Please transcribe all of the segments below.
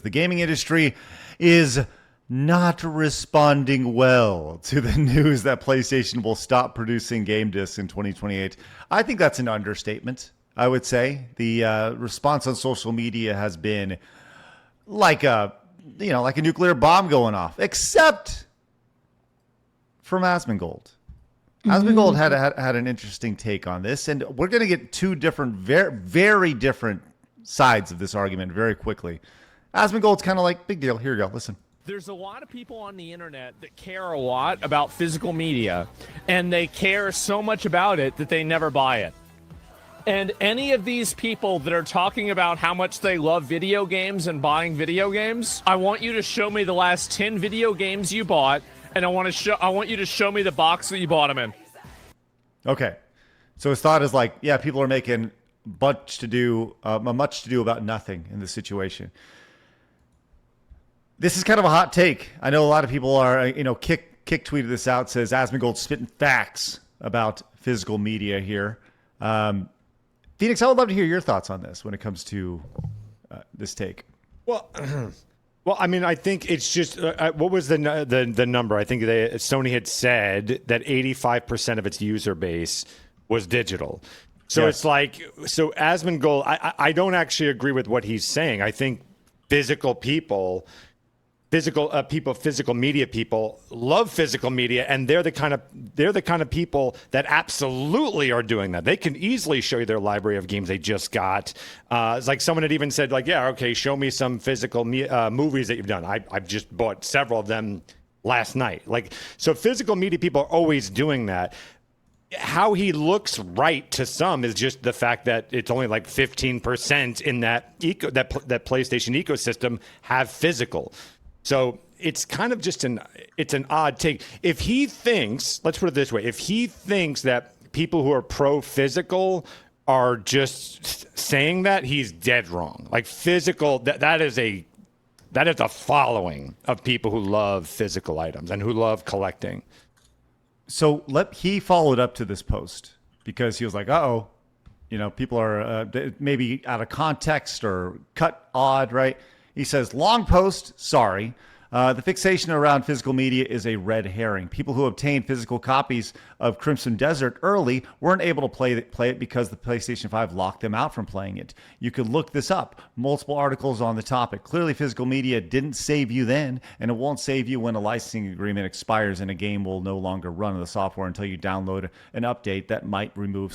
The gaming industry is not responding well to the news that PlayStation will stop producing game discs in 2028. I think that's an understatement. I would say the response on social media has been like like a nuclear bomb going off, except from Asmongold. Asmongold had an interesting take on this, and we're going to get two different, very different sides of this argument very quickly. Asmongold's kind of like, big deal. Here you go. Listen. There's a lot of people on the internet that care a lot about physical media, and they care so much about it that they never buy it. And any of these people that are talking about how much they love video games and buying video games, I want you to show me the last 10 video games you bought, and I want you to show me the box that you bought them in. Okay. So his thought is like, yeah, people are making much to do about nothing in this situation. This is kind of a hot take. I know a lot of people are, Kick tweeted this out, says Asmongold spitting facts about physical media here. Phoenix, I would love to hear your thoughts on this when it comes to this take. Well, I mean, I think it's just what was the number? I think Sony had said that 85% of its user base was digital. So It's like, Asmongold, I don't actually agree with what he's saying. I think physical media people love physical media, and they're the kind of people that absolutely are doing that. They can easily show you their library of games they just got. It's like someone had even said, like, yeah, okay, show me some physical movies that you've done. I've just bought several of them last night. Like, so physical media people are always doing that. How he looks right to some is just the fact that it's only like 15% in that PlayStation ecosystem have physical. So it's kind of just an odd take. If he thinks, let's put it this way, if he thinks that people who are pro-physical are just saying that, he's dead wrong. Like physical, that is a following of people who love physical items and who love collecting. So he followed up to this post because he was like, people are maybe out of context or cut odd, right? He says, long post, sorry. The fixation around physical media is a red herring. People who obtained physical copies of Crimson Desert early weren't able to play it because the PlayStation 5 locked them out from playing it. You could look this up. Multiple articles on the topic. Clearly, physical media didn't save you then, and it won't save you when a licensing agreement expires and a game will no longer run on the software until you download an update that might remove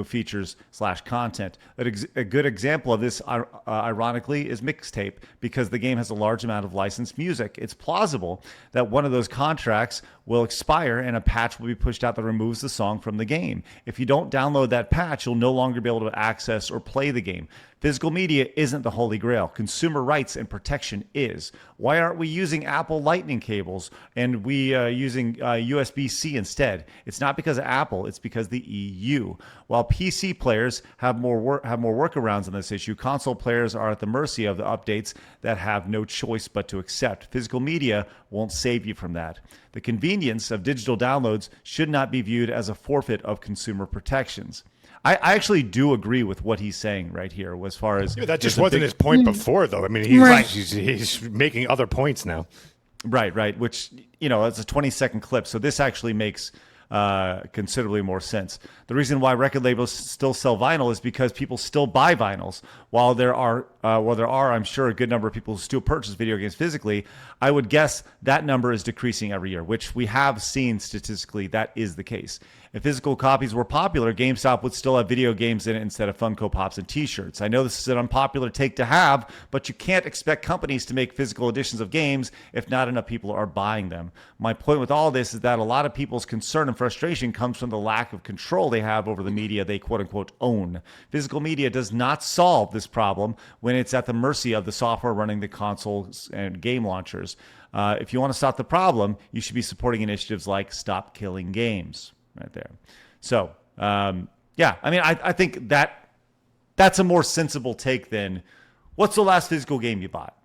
features / content. A good example of this, ironically, is Mixtape, because the game has a large amount of licensed music. It's plausible that one of those contracts will expire and a patch will be pushed out that removes the song from the game. If you don't download that patch, you'll no longer be able to access or play the game. Physical media isn't the holy grail. Consumer rights and protection is. Why aren't we using Apple Lightning cables and we using USB-C instead? It's not because of Apple. It's because the EU. While PC players have more workarounds on this issue, console players are at the mercy of the updates that have no choice but to accept. Physical media won't save you from that. The convenience of digital downloads should not be viewed as a forfeit of consumer protections. I actually do agree with what he's saying right here as far as... Yeah, that just wasn't his point before, though. I mean, he's making other points now. Right, which, it's a 20-second clip, so this actually makes considerably more sense. The reason why record labels still sell vinyl is because people still buy vinyls. While there are, I'm sure, a good number of people who still purchase video games physically, I would guess that number is decreasing every year, which we have seen statistically that is the case. If physical copies were popular, GameStop would still have video games in it instead of Funko Pops and T-shirts. I know this is an unpopular take to have, but you can't expect companies to make physical editions of games if not enough people are buying them. My point with all this is that a lot of people's concern and frustration comes from the lack of control they have over the media they quote-unquote own. Physical media does not solve this problem when it's at the mercy of the software running the consoles and game launchers. If you want to stop the problem, you should be supporting initiatives like Stop Killing Games. Right there. So, I think that's a more sensible take than what's the last physical game you bought?